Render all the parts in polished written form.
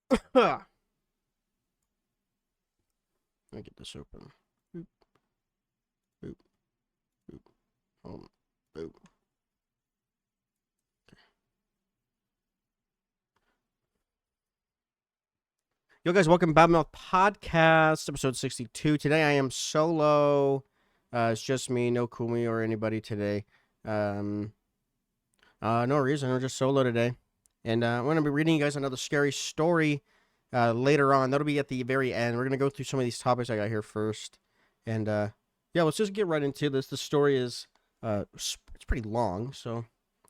Let me get this open. Boop, boop, boop. Boop. Yo, guys, welcome to Badmouth Podcast, episode 62. Today I am solo. It's just me, no Kumi or anybody today. No reason, we're just solo today. And I'm going to be reading you guys another scary story later on. That'll be at the very end. We're going to go through some of these topics I got here first. And yeah, let's just get right into this. The story is it's pretty long, so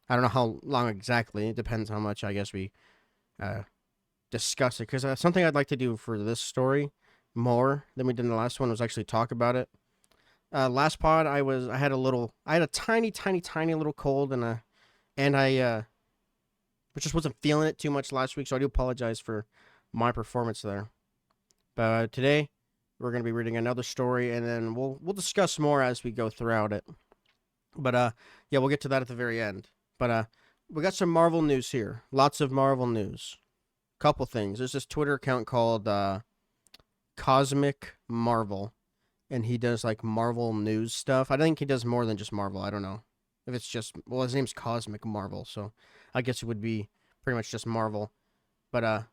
I don't know how long exactly. It depends how much, I guess, we discuss it, because something I'd like to do for this story more than we did in the last one was actually talk about it. Last pod I had a tiny little cold, and I just wasn't feeling it too much last week, so I do apologize for my performance there. But today we're gonna be reading another story, and then we'll discuss more as we go throughout it. But yeah, we'll get to that at the very end. But we got some Marvel news here. Lots of Marvel news. Couple things. There's this Twitter account called Cosmic Marvel, and he does like Marvel news stuff. I think he does more than just Marvel. I don't know if it's just, well, his name's Cosmic Marvel, so I guess it would be pretty much just Marvel. But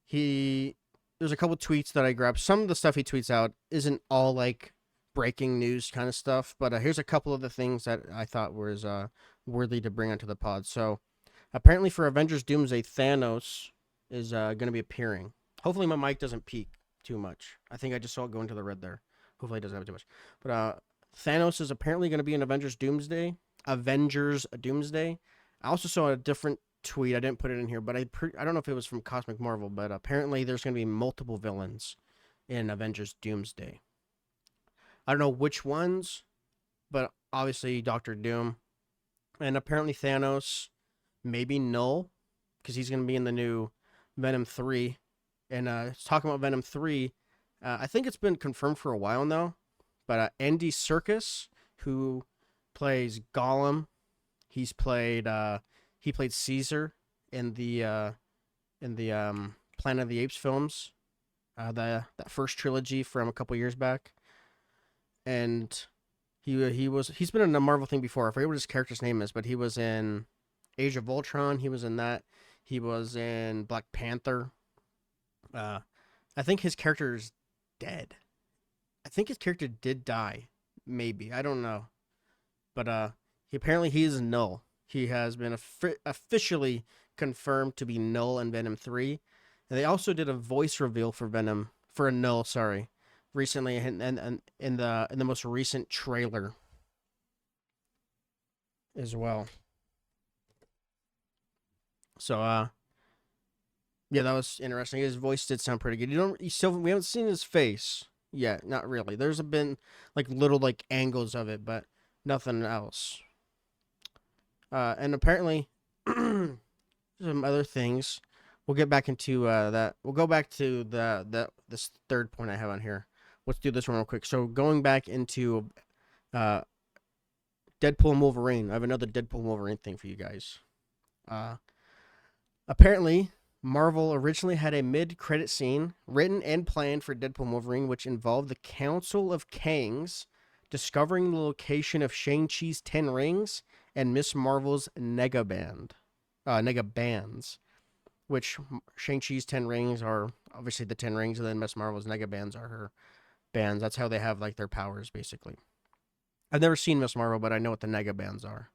there's a couple tweets that I grabbed. Some of the stuff he tweets out isn't all like breaking news kind of stuff, but here's a couple of the things that I thought was worthy to bring onto the pod. So apparently for Avengers Doomsday, Thanos is going to be appearing. Hopefully my mic doesn't peak too much. I think I just saw it go into the red there. Hopefully it doesn't have too much. But Thanos is apparently going to be in Avengers Doomsday. I also saw a different tweet. I didn't put it in here, but I don't know if it was from Cosmic Marvel, but apparently there's going to be multiple villains in Avengers Doomsday. I don't know which ones, but obviously Doctor Doom. And apparently Thanos, maybe Null, because he's going to be in the new Venom 3. And talking about Venom 3, I think it's been confirmed for a while now, but Andy Serkis, who plays Gollum, he played Caesar in the Planet of the Apes films, that first trilogy from a couple years back. And he's been in a Marvel thing before. I forget what his character's name is, but he was in Age of Ultron. He was in that. He was in Black Panther. I think his character is dead. I think his character did die. Maybe. I don't know. But he is Null. He has been officially confirmed to be Null in Venom 3. And they also did a voice reveal for Null, sorry, recently, and in the most recent trailer as well. So yeah, that was interesting. His voice did sound pretty good. We haven't seen his face yet, not really. There's been like little like angles of it, but nothing else. And apparently some other things. We'll get back into that. We'll go back to this third point I have on here. Let's do this one real quick. So going back into Deadpool and Wolverine, I have another Deadpool and Wolverine thing for you guys. Apparently, Marvel originally had a mid-credit scene written and planned for Deadpool and Wolverine, which involved the Council of Kangs discovering the location of Shang-Chi's 10 rings and Miss Marvel's nega bands, which Shang-Chi's 10 rings are obviously the 10 rings, and then Miss Marvel's nega bands are her bands. That's how they have like their powers, basically. I've never seen Miss Marvel, but I know what the nega bands are.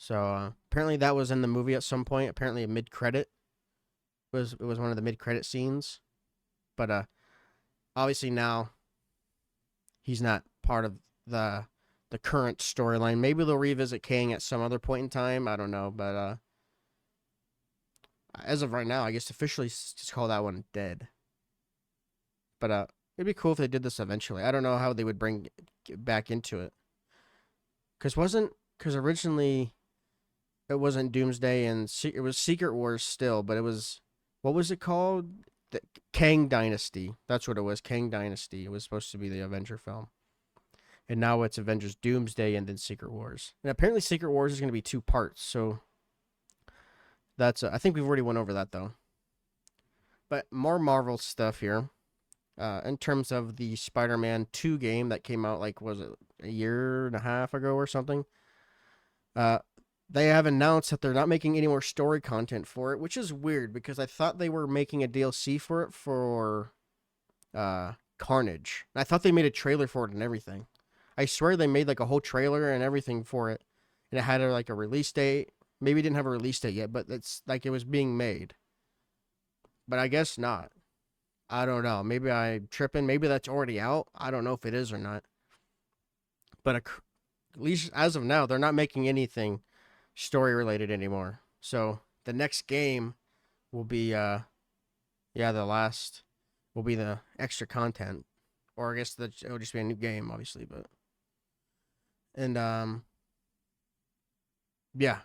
So apparently that was in the movie at some point. Apparently a mid-credit it was one of the mid-credit scenes. But obviously now he's not part of the current storyline. Maybe they'll revisit Kang at some other point in time. I don't know, but as of right now, I guess officially just call that one dead. But it'd be cool if they did this eventually. I don't know how they would get back into it. Because originally it wasn't Doomsday, and it was Secret Wars still, but it was, what was it called? The Kang Dynasty. That's what it was, Kang Dynasty. It was supposed to be the Avenger film. And now it's Avengers Doomsday and then Secret Wars. And apparently Secret Wars is going to be 2 parts, so that's, I think we've already went over that, though. But more Marvel stuff here. In terms of the Spider-Man 2 game that came out, like, was it a year and a half ago or something? Uh, they have announced that they're not making any more story content for it, which is weird because I thought they were making a DLC for it for Carnage. And I thought they made a trailer for it and everything. I swear they made like a whole trailer and everything for it, and it had like a release date. Maybe it didn't have a release date yet, but it's like it was being made. But I guess not. I don't know. Maybe I'm tripping. Maybe that's already out. I don't know if it is or not. But at least as of now, they're not making anything story related anymore. So the next game will be the last will be the extra content. Or I guess it'll just be a new game, obviously, but and yeah.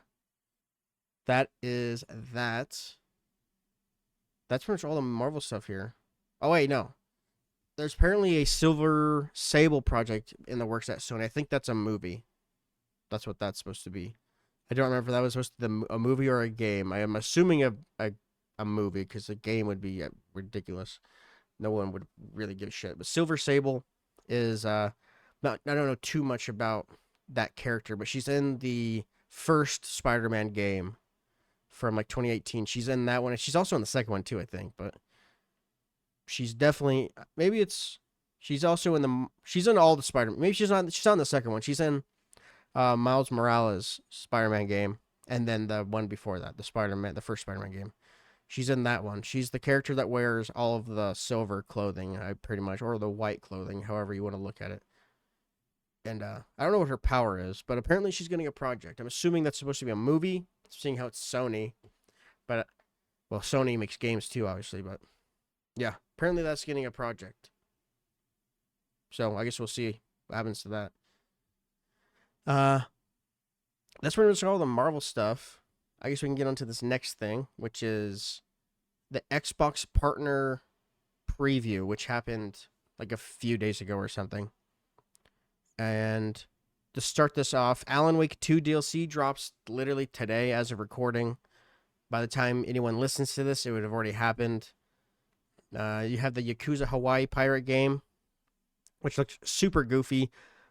That is that. That's pretty much all the Marvel stuff here. Oh wait, no. There's apparently a Silver Sable project in the works at Sony. I think that's a movie. That's what that's supposed to be. I don't remember if that was supposed to be a movie or a game. I am assuming a movie because a game would be ridiculous. No one would really give a shit. But Silver Sable is not. I don't know too much about that character, but she's in the first Spider-Man game from like 2018. She's in that one, and she's also in the second one too, I think. But she's definitely she's also she's in all the Spider-Man. Maybe she's not in the second one. She's in Miles Morales Spider-Man game, and then the one before that, the first Spider-Man game. She's in that one. She's the character that wears all of the silver clothing, pretty much, or the white clothing, however you want to look at it. And I don't know what her power is, but apparently she's getting a project. I'm assuming that's supposed to be a movie, seeing how it's Sony. But, well, Sony makes games too, obviously, but yeah, apparently that's getting a project. So I guess we'll see what happens to that. That's pretty much all the Marvel stuff. I guess we can get on to this next thing, which is the Xbox partner preview, which happened like a few days ago or something. And to start this off, Alan Wake 2 DLC drops literally today as of recording. By the time anyone listens to this, it would have already happened. You have the Yakuza Hawaii pirate game, which looks super goofy.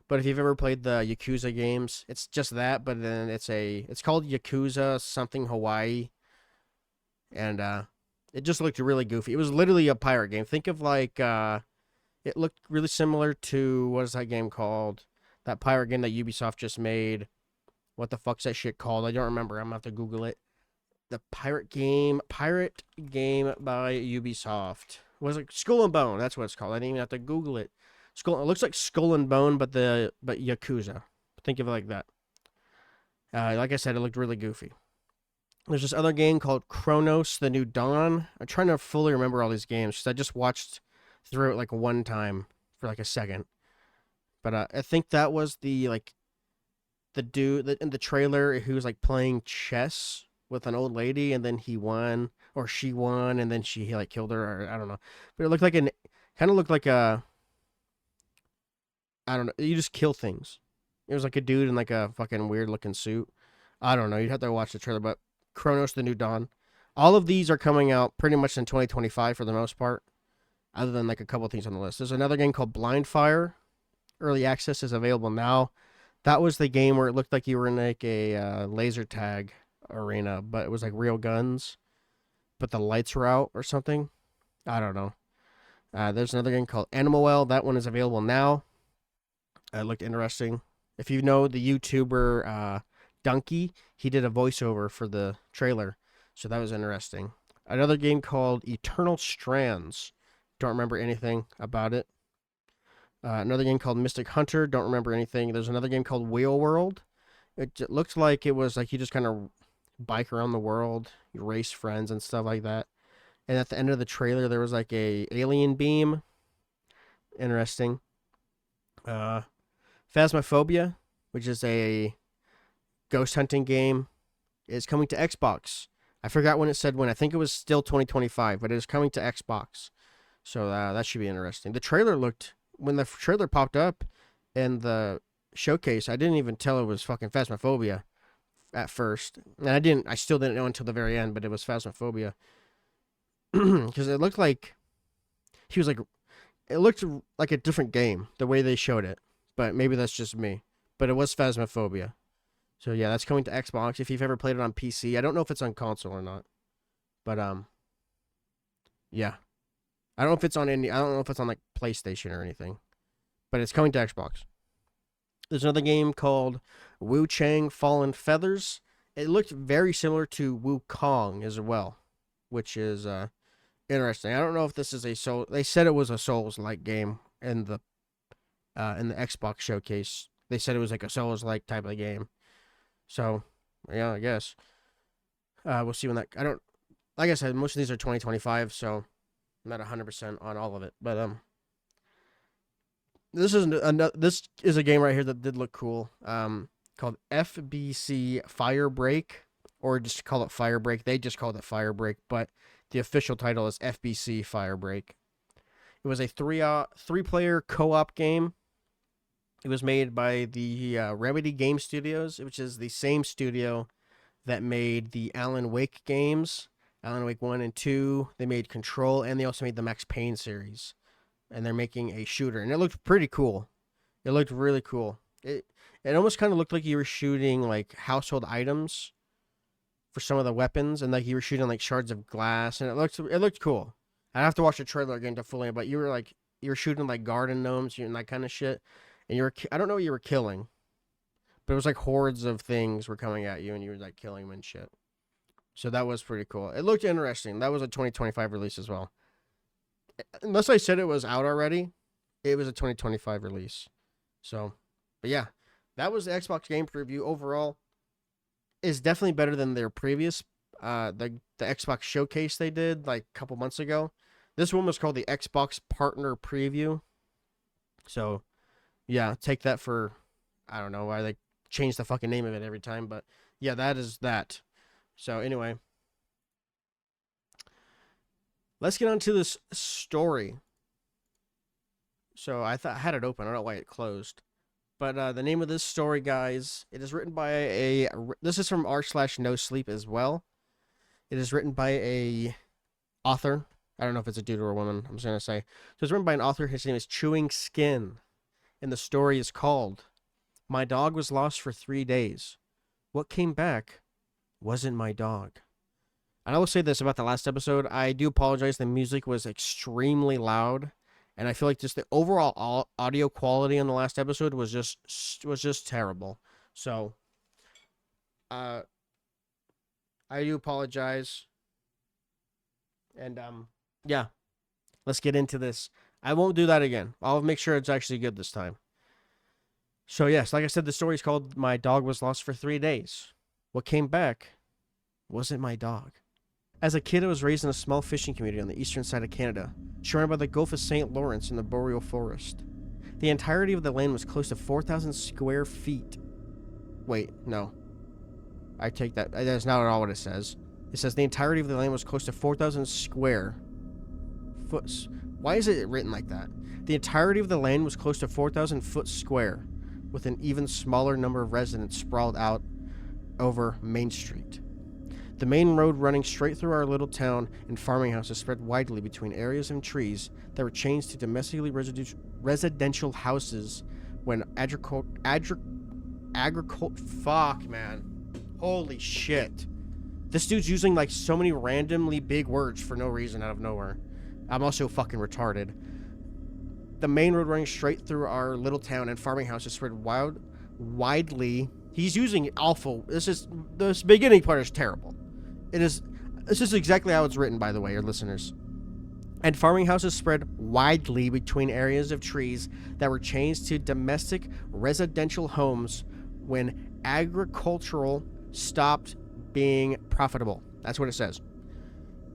But if you've ever played the Yakuza games, it's just that, but then it's called Yakuza something Hawaii. And it just looked really goofy. It was literally a pirate game. Think of like it looked really similar to, what is that game called? That pirate game that Ubisoft just made. What the fuck's that shit called? I don't remember. I'm gonna have to Google it. The pirate game by Ubisoft. Was it Skull and Bone? That's what it's called. I didn't even have to Google it. It looks like Skull and Bone, but Yakuza. Think of it like that. Like I said, it looked really goofy. There's this other game called Chronos: The New Dawn. I'm trying to fully remember all these games because I just watched through it like one time for like a second. But I think that was the dude in the trailer who was like playing chess with an old lady, and then he won or she won, and then he like killed her, or I don't know. But it looked like kind of looked like a, I don't know. You just kill things. It was like a dude in like a fucking weird looking suit. I don't know. You'd have to watch the trailer. But Chronos: The New Dawn. All of these are coming out pretty much in 2025 for the most part, other than like a couple of things on the list. There's another game called Blind Fire. Early access is available now. That was the game where it looked like you were in like a laser tag arena, but it was like real guns, but the lights were out or something. I don't know. There's another game called Animal Well. That one is available now. It looked interesting. If you know the YouTuber Donkey, he did a voiceover for the trailer, so that was interesting. Another game called Eternal Strands. Don't remember anything about it. Another game called Mystic Hunter. Don't remember anything. There's another game called Wheel World. It looked like it was like you just kind of bike around the world, you race friends and stuff like that. And at the end of the trailer, there was like a alien beam. Interesting. Phasmophobia, which is a ghost hunting game, is coming to Xbox. I forgot when it said when. I think it was still 2025, but it is coming to Xbox. So that should be interesting. When the trailer popped up in the showcase, I didn't even tell it was fucking Phasmophobia at first. And I still didn't know until the very end, but it was Phasmophobia. because it looked like he was like, it looked like a different game the way they showed it, but maybe that's just me. But it was Phasmophobia. So yeah, that's coming to Xbox. If you've ever played it on PC, I don't know if it's on console or not, but yeah, I don't know if it's on any. I don't know if it's on like PlayStation or anything, but it's coming to Xbox. There's another game called Wu Chang Fallen Feathers. It looked very similar to Wukong as well, which is interesting. I don't know if this is a soul. They said it was a Souls-like game in the Xbox showcase. They said it was like a Souls-like type of game. So, yeah, I guess we'll see when that. I don't. Like I said, most of these are 2025, so I'm not 100% on all of it. But this is a game right here that did look cool. Called FBC Firebreak, or just call it Firebreak. They just called it Firebreak, but the official title is FBC Firebreak. It was a three-player co-op game. It was made by the Remedy Game Studios, which is the same studio that made the Alan Wake games, Alan Wake 1 and 2. They made Control, and they also made the Max Payne series. And they're making a shooter, and it looked pretty cool. It looked really cool. It almost kind of looked like you were shooting like household items for some of the weapons, and like you were shooting like shards of glass, and it looked cool. I'd have to watch the trailer again to fully, but you were shooting like garden gnomes and that kind of shit. And I don't know what you were killing, but it was like hordes of things were coming at you, and you were like killing them and shit. So that was pretty cool. It looked interesting. That was a 2025 release as well. Unless I said it was out already, it was a 2025 release. So, but yeah, that was the Xbox game preview. Overall, is definitely better than their previous, the Xbox showcase they did like a couple months ago. This one was called the Xbox Partner Preview. So, yeah, take that for, I don't know why they change the fucking name of it every time, but yeah, that is that. So anyway, let's get on to this story. So I had it open. I don't know why it closed. But the name of this story, guys, it is written by this is from r/NoSleep as well. It is written by a author. I don't know if it's a dude or a woman. I'm just going to say. So it's written by an author. His name is Chewingskin. And the story is called, My Dog Was Lost for 3 Days. What came back wasn't my dog. And I will say this about the last episode. I do apologize. The music was extremely loud. And I feel like just the overall audio quality on the last episode was just terrible. So, I do apologize. And, yeah. Let's get into this. I won't do that again. I'll make sure it's actually good this time. So, yes, like I said, the story is called My Dog Was Lost for 3 Days. What came back wasn't my dog. As a kid, I was raised in a small fishing community on the eastern side of Canada, surrounded by the Gulf of St. Lawrence and the boreal forest. The entirety of the land was close to 4,000 square feet. Wait, no. I take that. That's not at all what it says. It says the entirety of the land was close to 4,000 square foot. Why is it written like that? The entirety of the land was close to 4,000 foot square, with an even smaller number of residents sprawled out over Main Street. The main road running straight through our little town and farming houses spread widely between areas and trees that were changed to domestically residential houses when fuck, man. Holy shit. This dude's using like so many randomly big words for no reason out of nowhere. I'm also fucking retarded. The main road running straight through our little town and farming houses spread widely. He's using awful. This beginning part is terrible. This is exactly how it's written, by the way, your listeners. And farming houses spread widely between areas of trees that were changed to domestic residential homes when agricultural stopped being profitable. That's what it says.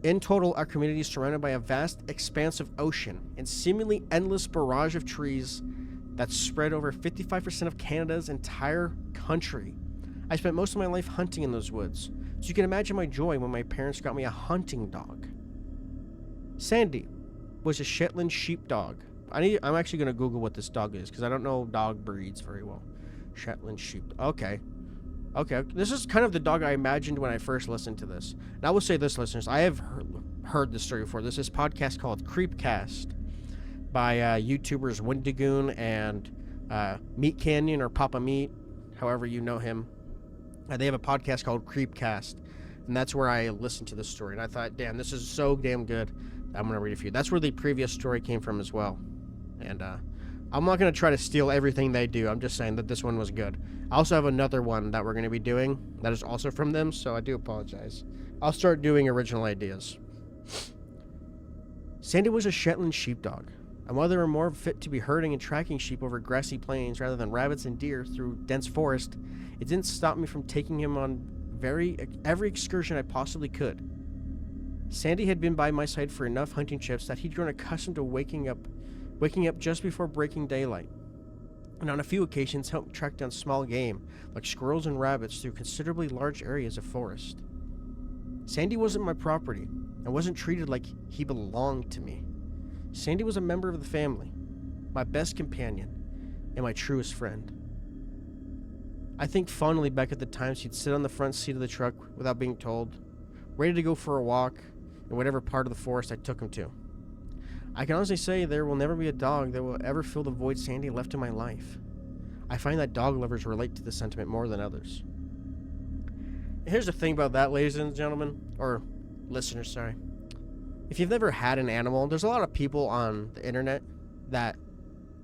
In total, our community is surrounded by a vast expanse of ocean and seemingly endless barrage of trees that spread over 55% of Canada's entire country. I spent most of my life hunting in those woods, so you can imagine my joy when my parents got me a hunting dog. Sandy was a Shetland sheepdog. I'm actually going to Google what this dog is, because I don't know dog breeds very well. Shetland sheep. Okay. This is kind of the dog I imagined when I first listened to this. And I will say this, listeners. I have heard this story before. There's this podcast called Creepcast by YouTubers Wendigoon and Meat Canyon or Papa Meat, however you know him. They have a podcast called Creepcast, and that's where I listened to this story. And I thought, damn, this is so damn good. I'm going to read a few. That's where the previous story came from as well. And I'm not going to try to steal everything they do. I'm just saying that this one was good. I also have another one that we're going to be doing that is also from them, so I do apologize. I'll start doing original ideas. Sandy was a Shetland sheepdog, and while they were more fit to be herding and tracking sheep over grassy plains rather than rabbits and deer through dense forest, it didn't stop me from taking him on every excursion I possibly could. Sandy had been by my side for enough hunting trips that he'd grown accustomed to waking up just before breaking daylight, and on a few occasions helped track down small game like squirrels and rabbits through considerably large areas of forest. Sandy wasn't my property and wasn't treated like he belonged to me. Sandy was a member of the family, my best companion, and my truest friend. I think fondly back at the times he'd sit on the front seat of the truck without being told, ready to go for a walk in whatever part of the forest I took him to. I can honestly say there will never be a dog that will ever fill the void Sandy left in my life. I find that dog lovers relate to this sentiment more than others. And here's the thing about that, ladies and gentlemen, or listeners, sorry. If you've never had an animal, there's a lot of people on the internet that,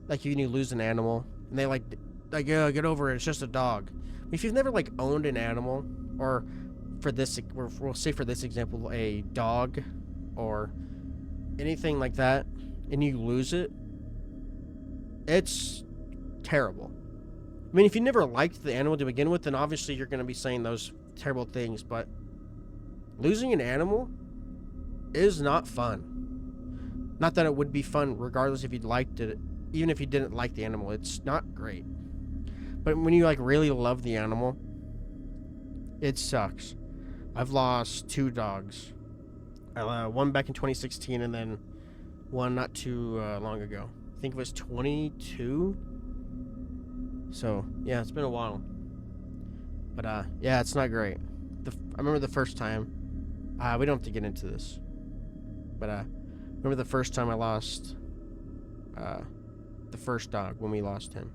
like, you lose an animal, and they like, yeah, get over it, it's just a dog. If you've never, like, owned an animal, or we'll say for this example, a dog, or anything like that, and you lose it, it's terrible. I mean, if you never liked the animal to begin with, then obviously you're going to be saying those terrible things, but losing an animal is not fun. Not that it would be fun regardless if you liked it, even if you didn't like the animal, it's not great. But when you, like, really love the animal, it sucks. I've lost 2 dogs. One back in 2016, and then one not too long ago. I think it was 22. So, yeah, it's been a while. But, yeah, it's not great. I remember the first time. We don't have to get into this. But, remember the first time I lost the first dog, when we lost him.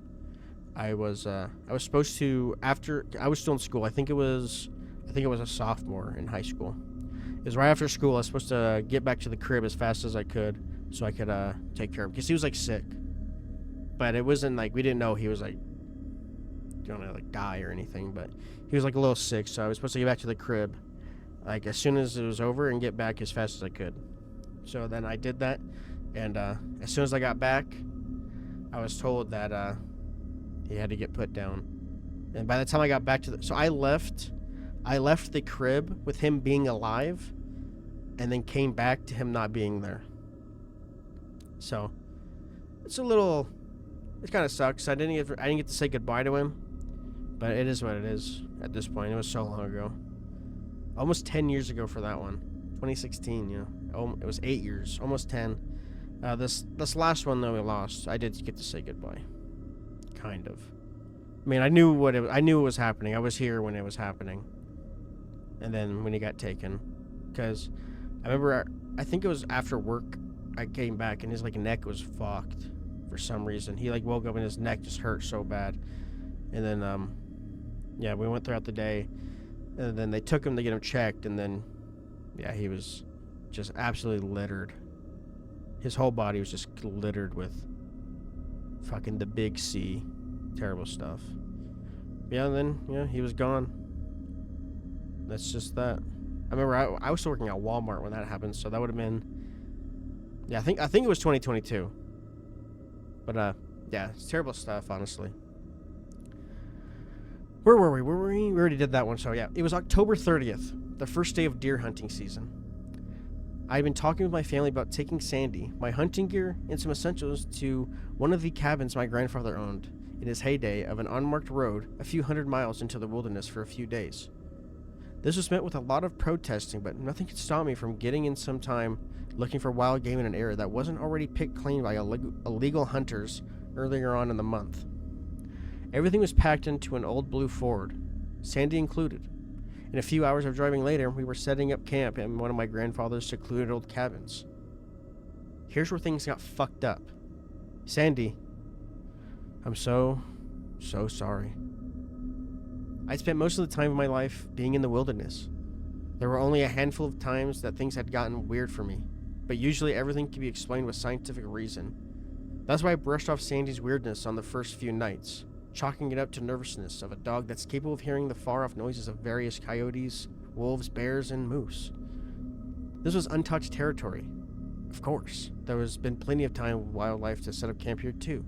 I was supposed to, after, I was still in school. I think it was a sophomore in high school. It was right after school. I was supposed to get back to the crib as fast as I could so I could take care of him, because he was, like, sick. But it wasn't like, we didn't know he was, like, gonna, like, die or anything, but he was, like, a little sick, so I was supposed to get back to the crib, like, as soon as it was over, and get back as fast as I could. So then I did that, and as soon as I got back, I was told that he had to get put down. And by the time I got back to so I left the crib with him being alive, and then came back to him not being there. So it kind of sucks. I didn't get to say goodbye to him, but it is what it is at this point. It was so long ago, almost 10 years ago for that one, 2016. Yeah, it was 8 years, almost 10. This last one that we lost, I did get to say goodbye, kind of. I mean, I knew it was happening. I was here when it was happening. And then when he got taken, because I remember, I think it was after work, I came back and his, like, neck was fucked for some reason. He, like, woke up and his neck just hurt so bad. And then, yeah, we went throughout the day, and then they took him to get him checked, and then, yeah, he was just absolutely littered. His whole body was just littered with fucking the big C. Terrible stuff. Yeah, and then, yeah, he was gone. That's just that. I remember I was still working at Walmart when that happened, so that would have been, yeah, I think it was 2022. But yeah, it's terrible stuff, honestly. Where were we? We already did that one, so yeah. It was October 30th, the first day of deer hunting season. I had been talking with my family about taking Sandy, my hunting gear, and some essentials to one of the cabins my grandfather owned in his heyday of an unmarked road a few hundred miles into the wilderness for a few days. This was met with a lot of protesting, but nothing could stop me from getting in some time looking for wild game in an area that wasn't already picked clean by illegal hunters earlier on in the month. Everything was packed into an old blue Ford, Sandy included, In a few hours of driving later, we were setting up camp in one of my grandfather's secluded old cabins. Here's where things got fucked up. Sandy, I'm so sorry. I spent most of the time of my life being in the wilderness. There were only a handful of times that things had gotten weird for me, but usually everything can be explained with scientific reason. That's why I brushed off Sandy's weirdness on the first few nights, chalking it up to nervousness of a dog that's capable of hearing the far-off noises of various coyotes, wolves, bears, and moose. This was untouched territory. Of course, there has been plenty of time with wildlife to set up camp here too.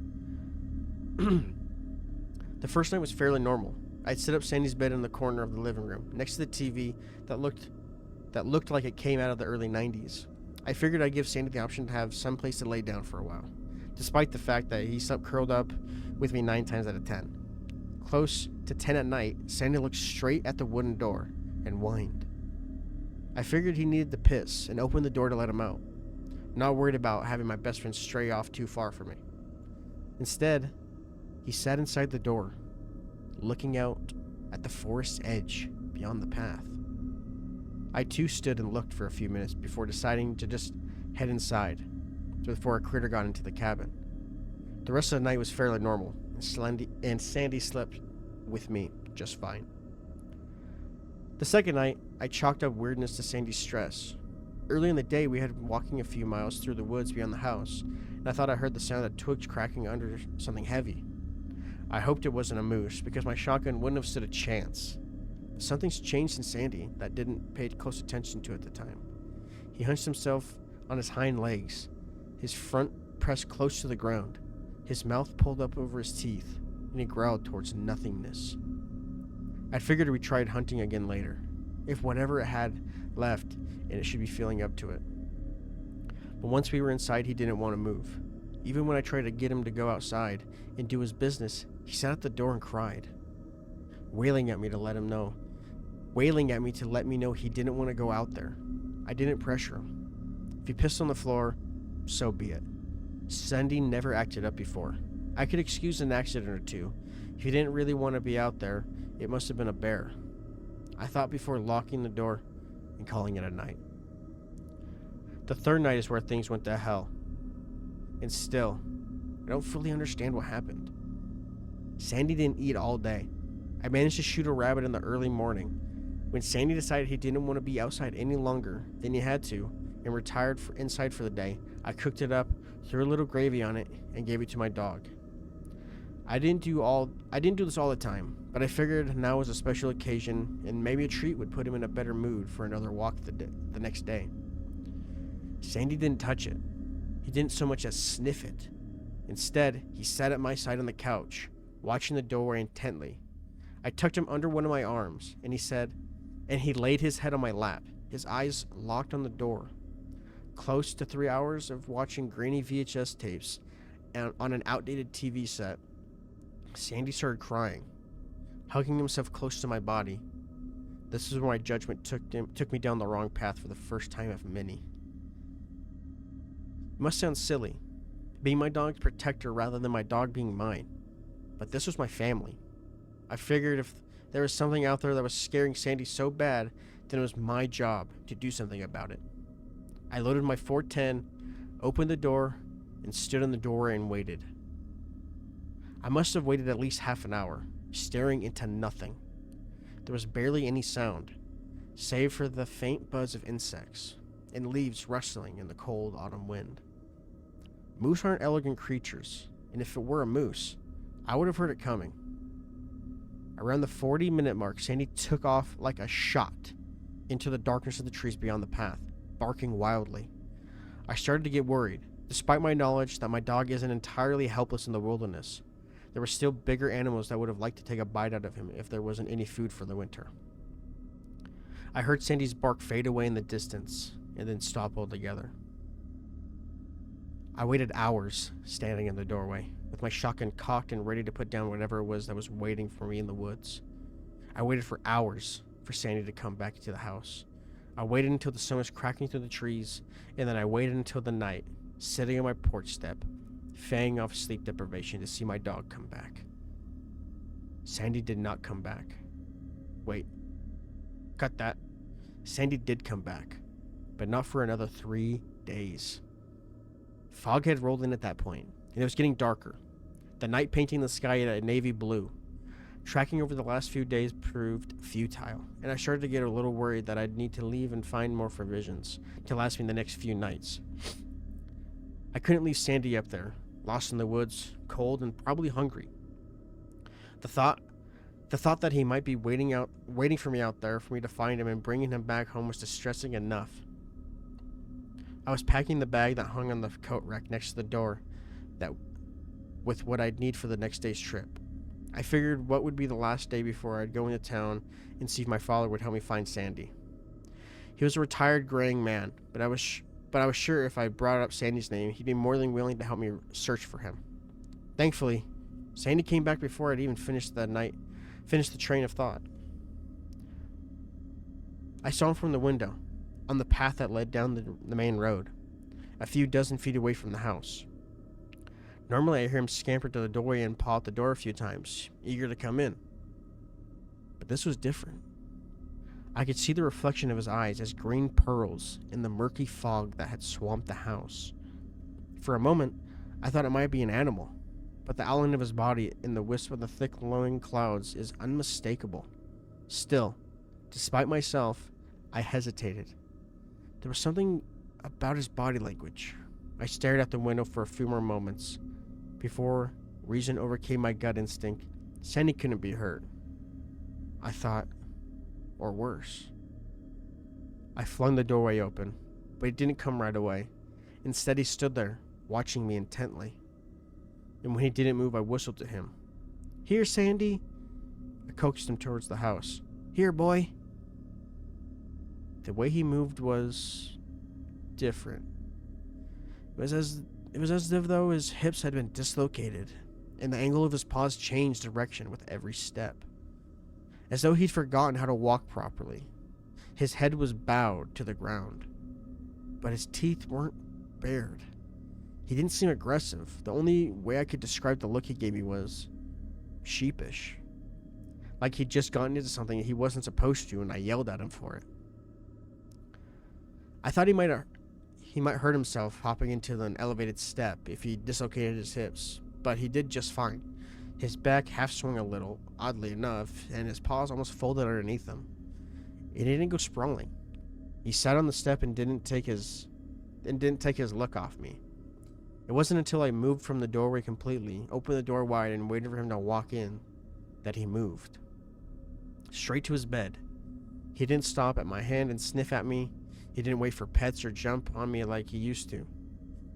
The first night was fairly normal. I'd set up Sandy's bed in the corner of the living room, next to the TV that looked like it came out of the early 90s. I figured I'd give Sandy the option to have some place to lay down for a while, despite the fact that he slept curled up with me 9 times out of 10. Close to 10 at night, Sandy looked straight at the wooden door and whined. I figured he needed to piss and opened the door to let him out, not worried about having my best friend stray off too far from me. Instead, he sat inside the door, looking out at the forest's edge beyond the path. I too stood and looked for a few minutes before deciding to just head inside before a critter got into the cabin. The rest of the night was fairly normal, and Sandy slept with me just fine. The second night, I chalked up weirdness to Sandy's stress. Early in the day, we had been walking a few miles through the woods beyond the house, and I thought I heard the sound of twigs cracking under something heavy. I hoped it wasn't a moose, because my shotgun wouldn't have stood a chance. Something's changed in Sandy that didn't pay close attention to at the time. He hunched himself on his hind legs, his front pressed close to the ground, his mouth pulled up over his teeth, and he growled towards nothingness. I figured we tried hunting again later, if whatever it had left, and it should be feeling up to it. But once we were inside, he didn't want to move. Even when I tried to get him to go outside and do his business, he sat at the door and cried, wailing at me to let me know he didn't want to go out there. I didn't pressure him. If he pissed on the floor, so be it. Sandy never acted up before. I could excuse an accident or two. If he didn't really want to be out there, it must have been a bear. I thought before locking the door and calling it a night. The third night is where things went to hell. And still, I don't fully understand what happened. Sandy didn't eat all day. I managed to shoot a rabbit in the early morning. When Sandy decided he didn't want to be outside any longer than he had to and retired inside for the day, I cooked it up, threw a little gravy on it, and gave it to my dog. I didn't do this all the time, but I figured now was a special occasion and maybe a treat would put him in a better mood for another walk the next day. Sandy didn't touch it. He didn't so much as sniff it. Instead, he sat at my side on the couch, watching the doorway intently. I tucked him under one of my arms, and he laid his head on my lap, his eyes locked on the door. Close to 3 hours of watching grainy VHS tapes on an outdated TV set, Sandy started crying, hugging himself close to my body. This is where my judgment took me down the wrong path for the first time of many. It must sound silly, being my dog's protector rather than my dog being mine, but this was my family. I figured if there was something out there that was scaring Sandy so bad, then it was my job to do something about it. I loaded my .410, opened the door, and stood in the doorway and waited. I must have waited at least half an hour, staring into nothing. There was barely any sound, save for the faint buzz of insects and leaves rustling in the cold autumn wind. Moose aren't elegant creatures, and if it were a moose, I would have heard it coming. Around the 40-minute mark, Sandy took off like a shot into the darkness of the trees beyond the path, barking wildly. I started to get worried, despite my knowledge that my dog isn't entirely helpless in the wilderness. There were still bigger animals that would have liked to take a bite out of him if there wasn't any food for the winter. I heard Sandy's bark fade away in the distance and then stop altogether. I waited hours standing in the doorway, with my shotgun cocked and ready to put down whatever it was that was waiting for me in the woods. I waited for hours for Sandy to come back to the house. I waited until the sun was cracking through the trees, and then I waited until the night, sitting on my porch step, fanging off sleep deprivation to see my dog come back. Sandy did not come back. Wait. cut that. Sandy did come back, but not for another 3 days. Fog had rolled in at that point, and it was getting darker, the night painting the sky a navy blue. Tracking over the last few days proved futile, and I started to get a little worried that I'd need to leave and find more provisions to last me the next few nights. I couldn't leave Sandy up there, lost in the woods, cold and probably hungry. The thought that he might be waiting for me out there for me to find him and bringing him back home was distressing enough. I was packing the bag that hung on the coat rack next to the door with what I'd need for the next day's trip. I figured what would be the last day before I'd go into town and see if my father would help me find Sandy. He was a retired graying man, but I was sure if I brought up Sandy's name, he'd be more than willing to help me search for him. Thankfully, Sandy came back before I'd even finished the train of thought. I saw him from the window, on the path that led down the main road, a few dozen feet away from the house. Normally I hear him scamper to the doorway and paw at the door a few times, eager to come in. But this was different. I could see the reflection of his eyes as green pearls in the murky fog that had swamped the house. For a moment, I thought it might be an animal, but the outline of his body in the wisp of the thick lowering clouds is unmistakable. Still, despite myself, I hesitated. There was something about his body language. I stared out the window for a few more moments before reason overcame my gut instinct. Sandy couldn't be hurt, I thought, or worse. I flung the doorway open, but he didn't come right away. Instead, he stood there, watching me intently. And when he didn't move, I whistled to him. "Here, Sandy." I coaxed him towards the house. "Here, boy." The way he moved was different. It was as if though his hips had been dislocated, and the angle of his paws changed direction with every step. As though he'd forgotten how to walk properly. His head was bowed to the ground, but his teeth weren't bared. He didn't seem aggressive. The only way I could describe the look he gave me was sheepish. Like he'd just gotten into something he wasn't supposed to, and I yelled at him for it. I thought he might hurt himself hopping into an elevated step if he dislocated his hips, but he did just fine. His back half swung a little, oddly enough, and his paws almost folded underneath him. He didn't go sprawling. He sat on the step and didn't take his look off me. It wasn't until I moved from the doorway completely, opened the door wide, and waited for him to walk in, that he moved. Straight to his bed. He didn't stop at my hand and sniff at me. He didn't wait for pets or jump on me like he used to. It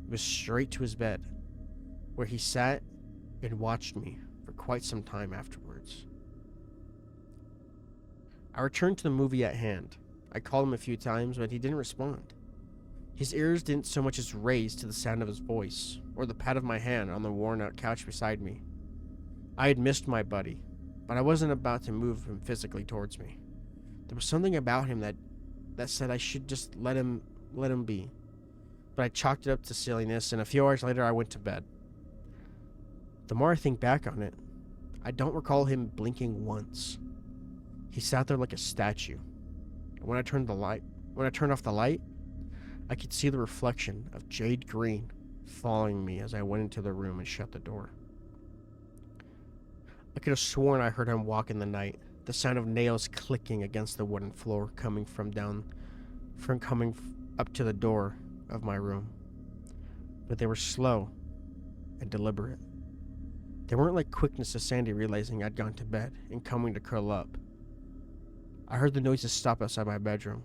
was straight to his bed, where he sat and watched me for quite some time afterwards. I returned to the movie at hand. I called him a few times, but he didn't respond. His ears didn't so much as raise to the sound of his voice, or the pat of my hand on the worn-out couch beside me. I had missed my buddy, but I wasn't about to move him physically towards me. There was something about him that said I should just let him be. But I chalked it up to silliness, and a few hours later I went to bed. The more I think back on it, I don't recall him blinking once. He sat there like a statue. And when I turned off the light, I could see the reflection of jade green following me as I went into the room and shut the door. I could have sworn I heard him walk in the night, the sound of nails clicking against the wooden floor coming up to the door of my room. But they were slow and deliberate. They weren't like quickness of Sandy realizing I'd gone to bed and coming to curl up. I heard the noises stop outside my bedroom,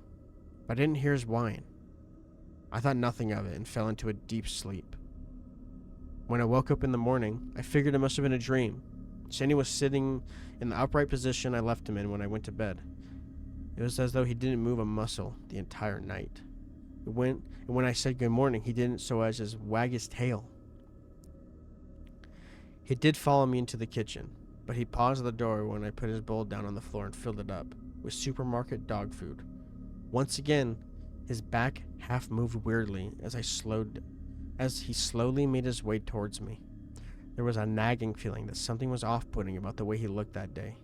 but I didn't hear his whine. I thought nothing of it and fell into a deep sleep. When I woke up in the morning, I figured it must have been a dream. Sandy was sitting in the upright position I left him in when I went to bed. It was as though he didn't move a muscle the entire night. And when I said good morning, he didn't so as just wag his tail. He did follow me into the kitchen, but he paused at the door when I put his bowl down on the floor and filled it up with supermarket dog food. Once again, his back half moved weirdly as he slowly made his way towards me. There was a nagging feeling that something was off-putting about the way he looked that day.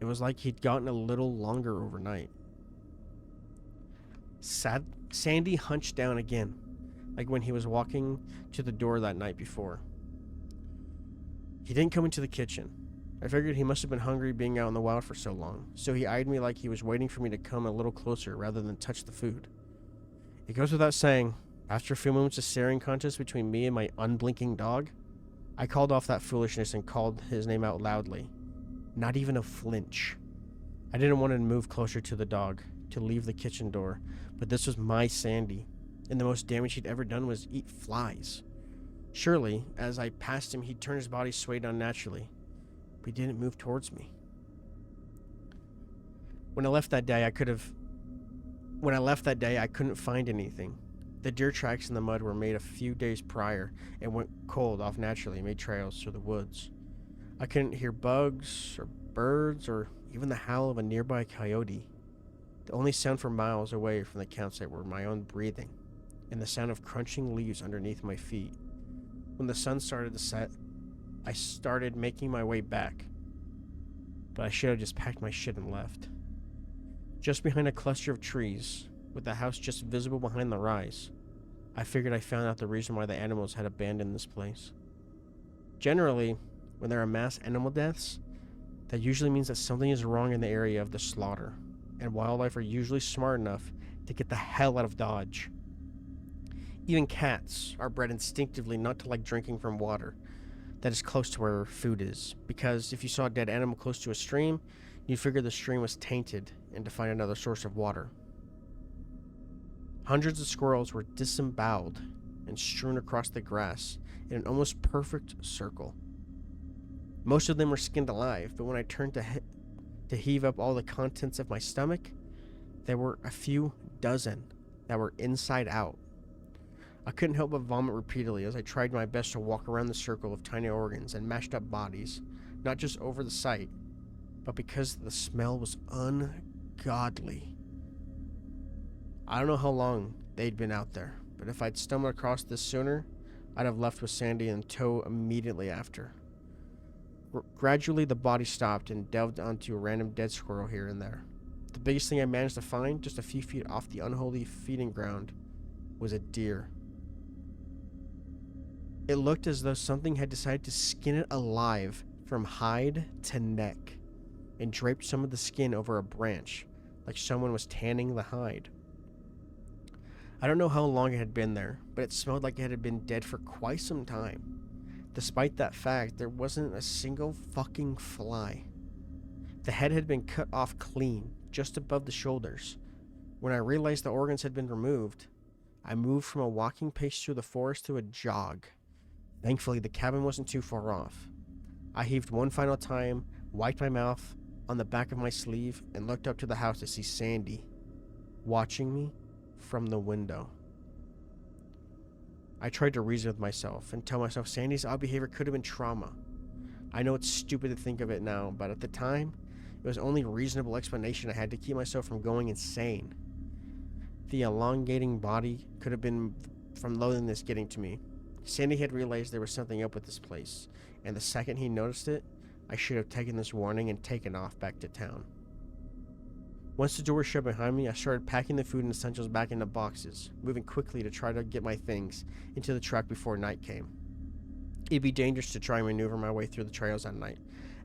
It was like he'd gotten a little longer overnight. Sandy hunched down again, like when he was walking to the door that night before. He didn't come into the kitchen. I figured he must have been hungry being out in the wild for so long, so he eyed me like he was waiting for me to come a little closer rather than touch the food. It goes without saying, after a few moments of staring contest between me and my unblinking dog, I called off that foolishness and called his name out loudly. Not even a flinch. I didn't want to move closer to the dog, to leave the kitchen door, but this was my Sandy, and the most damage he'd ever done was eat flies. Surely, as I passed him, he'd turn his body swayed unnaturally, but he didn't move towards me. When I left that day, I couldn't find anything. The deer tracks in the mud were made a few days prior and went cold off naturally, made trails through the woods. I couldn't hear bugs or birds or even the howl of a nearby coyote. The only sound for miles away from the campsite were my own breathing and the sound of crunching leaves underneath my feet. When the sun started to set, I started making my way back, but I should have just packed my shit and left. Just behind a cluster of trees, with the house just visible behind the rise, I figured I found out the reason why the animals had abandoned this place. Generally, when there are mass animal deaths, that usually means that something is wrong in the area of the slaughter, and wildlife are usually smart enough to get the hell out of Dodge. Even cats are bred instinctively not to like drinking from water that is close to where food is, because if you saw a dead animal close to a stream, you'd figure the stream was tainted and to find another source of water. Hundreds of squirrels were disemboweled and strewn across the grass in an almost perfect circle. Most of them were skinned alive, but when I turned to heave up all the contents of my stomach, there were a few dozen that were inside out. I couldn't help but vomit repeatedly as I tried my best to walk around the circle of tiny organs and mashed up bodies, not just over the sight, but because the smell was ungodly. I don't know how long they'd been out there, but if I'd stumbled across this sooner, I'd have left with Sandy in tow immediately after. Gradually, the body stopped and delved onto a random dead squirrel here and there. The biggest thing I managed to find, just a few feet off the unholy feeding ground, was a deer. It looked as though something had decided to skin it alive from hide to neck and draped some of the skin over a branch, like someone was tanning the hide. I don't know how long it had been there, but it smelled like it had been dead for quite some time. Despite that fact, there wasn't a single fucking fly. The head had been cut off clean, just above the shoulders. When I realized the organs had been removed, I moved from a walking pace through the forest to a jog. Thankfully, the cabin wasn't too far off. I heaved one final time, wiped my mouth on the back of my sleeve, and looked up to the house to see Sandy watching me from the window. I tried to reason with myself and tell myself Sandy's odd behavior could have been trauma. I know it's stupid to think of it now, but at the time, it was the only reasonable explanation I had to keep myself from going insane. The elongating body could have been from loneliness getting to me. Sandy had realized there was something up with this place, and the second he noticed it, I should have taken this warning and taken off back to town. Once the door was shut behind me, I started packing the food and essentials back into boxes, moving quickly to try to get my things into the truck before night came. It'd be dangerous to try and maneuver my way through the trails at night,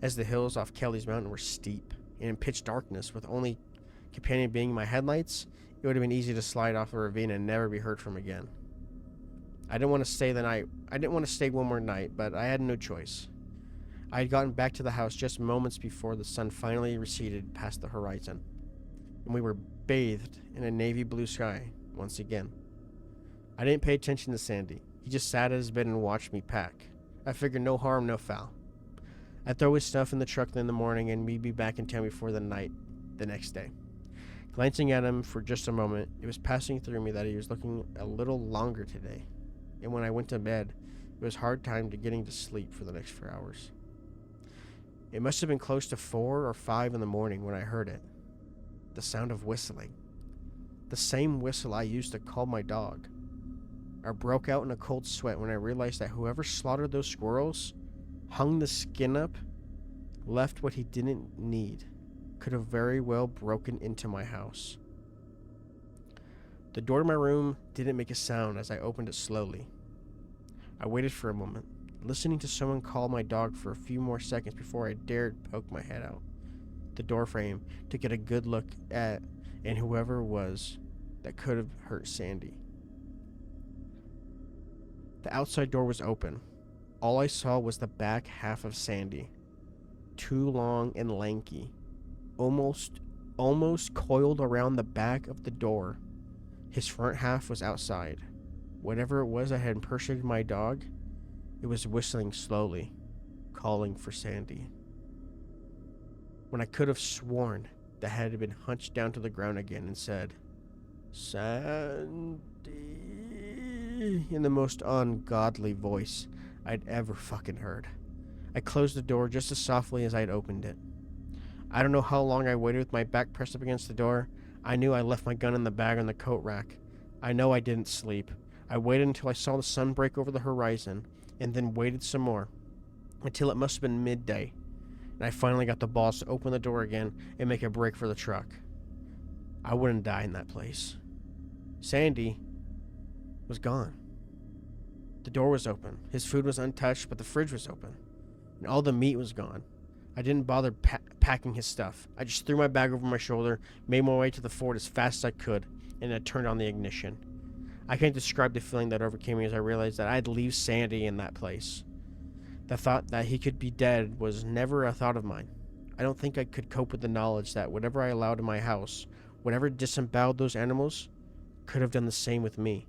as the hills off Kelly's Mountain were steep, and in pitch darkness, with only companion being my headlights, it would have been easy to slide off a ravine and never be heard from again. I didn't want to stay one more night, but I had no choice. I had gotten back to the house just moments before the sun finally receded past the horizon, and we were bathed in a navy blue sky once again. I didn't pay attention to Sandy. He just sat at his bed and watched me pack. I figured no harm, no foul. I'd throw his stuff in the truck in the morning and we'd be back in town before the next day. Glancing at him for just a moment, it was passing through me that he was looking a little longer today. And when I went to bed, it was hard time to getting to sleep for the next 4 hours. It must have been close to 4 or 5 in the morning when I heard it. The sound of whistling. The same whistle I used to call my dog. I broke out in a cold sweat when I realized that whoever slaughtered those squirrels, hung the skin up, left what he didn't need. could have very well broken into my house. The door to my room didn't make a sound as I opened it slowly. I waited for a moment, listening to someone call my dog for a few more seconds before I dared poke my head out the doorframe to get a good look at and whoever it was that could have hurt Sandy. The outside door was open. All I saw was the back half of Sandy, too long and lanky, almost coiled around the back of the door. His front half was outside. Whatever it was that had impersonated my dog, it was whistling slowly, calling for Sandy. When I could have sworn the head had been hunched down to the ground again and said, "Sandy," in the most ungodly voice I'd ever fucking heard. I closed the door just as softly as I'd opened it. I don't know how long I waited with my back pressed up against the door. I knew I left my gun in the bag on the coat rack. I know I didn't sleep. I waited until I saw the sun break over the horizon, and then waited some more, until it must have been midday, and I finally got the balls to open the door again and make a break for the truck. I wouldn't die in that place. Sandy was gone. The door was open. His food was untouched, but the fridge was open, and all the meat was gone. I didn't bother packing his stuff. I just threw my bag over my shoulder, made my way to the Ford as fast as I could, and I turned on the ignition. I can't describe the feeling that overcame me as I realized that I'd leave Sandy in that place. The thought that he could be dead was never a thought of mine. I don't think I could cope with the knowledge that whatever I allowed in my house, whatever disemboweled those animals, could have done the same with me.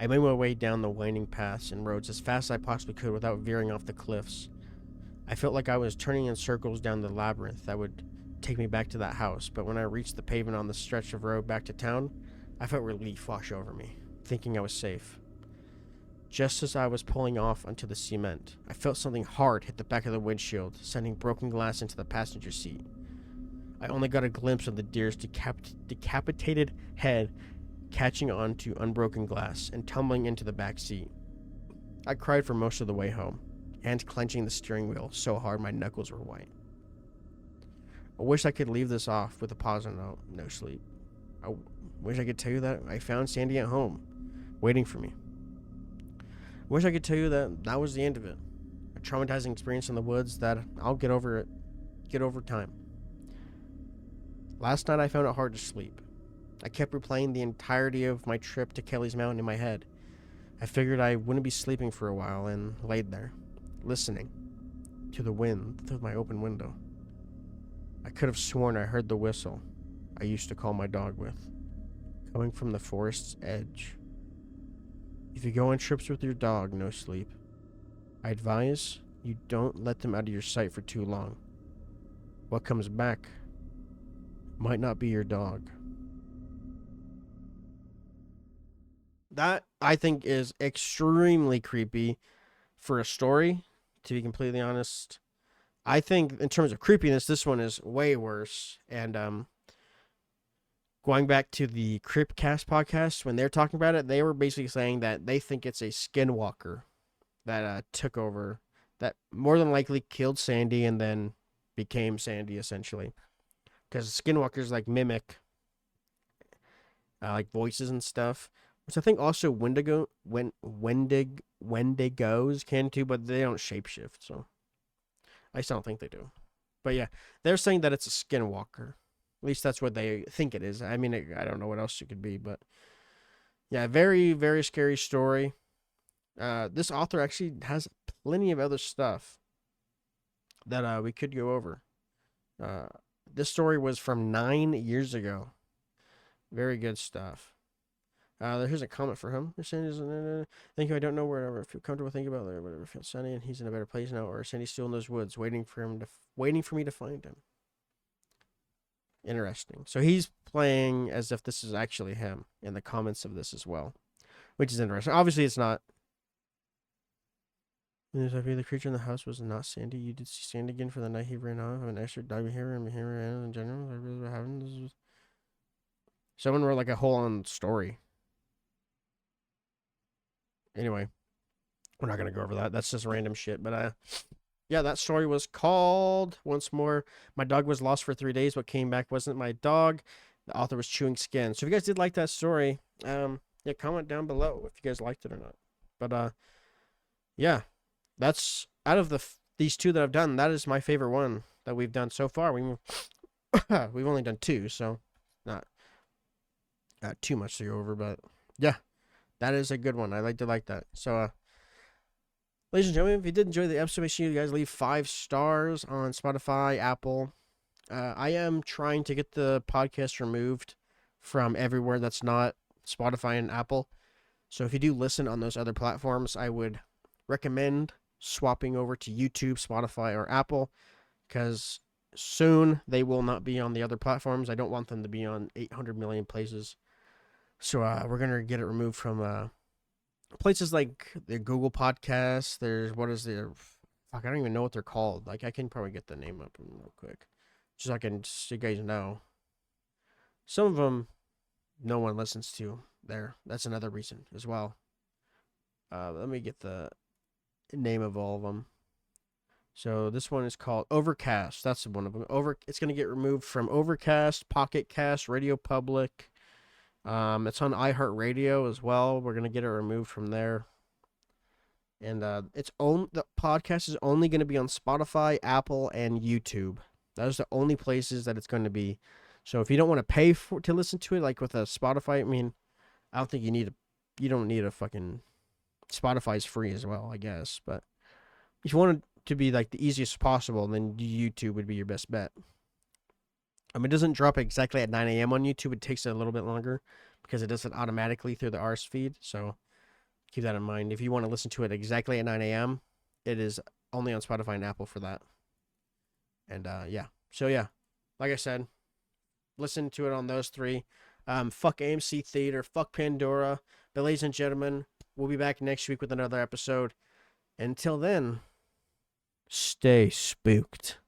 I made my way down the winding paths and roads as fast as I possibly could without veering off the cliffs. I felt like I was turning in circles down the labyrinth that would take me back to that house, but when I reached the pavement on the stretch of road back to town, I felt relief wash over me, thinking I was safe. Just as I was pulling off onto the cement, I felt something hard hit the back of the windshield, sending broken glass into the passenger seat. I only got a glimpse of the deer's decapitated head catching on to unbroken glass and tumbling into the back seat. I cried for most of the way home, hands clenching the steering wheel so hard my knuckles were white. I wish I could leave this off with a positive note, no sleep. I wish I could tell you that I found Sandy at home, waiting for me. I wish I could tell you that that was the end of it. A traumatizing experience in the woods that I'll get over time. Last night I found it hard to sleep. I kept replaying the entirety of my trip to Kelly's Mountain in my head. I figured I wouldn't be sleeping for a while and laid there, listening to the wind through my open window. I could have sworn I heard the whistle I used to call my dog with, coming from the forest's edge. If you go on trips with your dog, NoSleep, I advise you don't let them out of your sight for too long. What comes back might not be your dog. That, I think, is extremely creepy for a story, to be completely honest. I think, in terms of creepiness, this one is way worse. And going back to the Cryptcast podcast, when they're talking about it, they were basically saying that they think it's a skinwalker that took over, that more than likely killed Sandy and then became Sandy, essentially. Because skinwalkers, like, mimic like voices and stuff, which I think also Wendigos can too, but they don't shapeshift, so I still don't think they do. But yeah, they're saying that it's a skinwalker. At least that's what they think it is. I mean, I don't know what else it could be, but yeah, very, very scary story. This author actually has plenty of other stuff that we could go over. This story was from 9 years ago. Very good stuff. Here's a comment for him. They're saying, thank you. I don't know wherever I feel comfortable thinking about it. Whatever feels sunny, and he's in a better place now, or Sandy's still in those woods, waiting for me to find him. Interesting. So he's playing as if this is actually him in the comments of this as well, which is interesting. Obviously, it's not. The creature in the house was not Sandy. You did see Sandy again for the night he ran off. An extra dog behavior and behavior in general. I really what happened. Someone wrote like a whole on story. Anyway, we're not gonna go over that. That's just random shit. But yeah, that story was called, once more, My Dog Was Lost for 3 days, but came back wasn't my dog. The author was Chewingskin. So if you guys did like that story, yeah, comment down below if you guys liked it or not. But yeah, that's out of these two that I've done, that is my favorite one that we've done so far. We've only done two, so not too much to go over, but yeah, that is a good one. I like that. So ladies and gentlemen, if you did enjoy the episode, make sure you guys leave 5 stars on Spotify, Apple. I am trying to get the podcast removed from everywhere that's not Spotify and Apple. So if you do listen on those other platforms, I would recommend swapping over to YouTube, Spotify, or Apple, because soon they will not be on the other platforms. I don't want them to be on 800 million places. So we're going to get it removed from places like the Google Podcasts. There's, what is the, fuck, I don't even know what they're called. Like, I can probably get the name up real quick, just so I can, so you guys know. Some of them no one listens to there. That's another reason as well. Let me get the name of all of them. So this one is called Overcast. That's one of them. It's going to get removed from Overcast, Pocket Cast, Radio Public. It's on iHeartRadio as well. We're going to get it removed from there. And the podcast is only going to be on Spotify, Apple, and YouTube. Those are the only places that it's going to be. So if you don't want to pay to listen to it, like with a Spotify, I mean, I don't think you don't need a fucking, Spotify's free as well, I guess. But if you want it to be like the easiest possible, then YouTube would be your best bet. It doesn't drop exactly at 9 a.m. on YouTube. It takes a little bit longer because it does it automatically through the RSS feed. So keep that in mind. If you want to listen to it exactly at 9 a.m., it is only on Spotify and Apple for that. And yeah. So yeah, like I said, listen to it on those 3. Fuck AMC Theater, fuck Pandora. But ladies and gentlemen, we'll be back next week with another episode. Until then, stay spooked.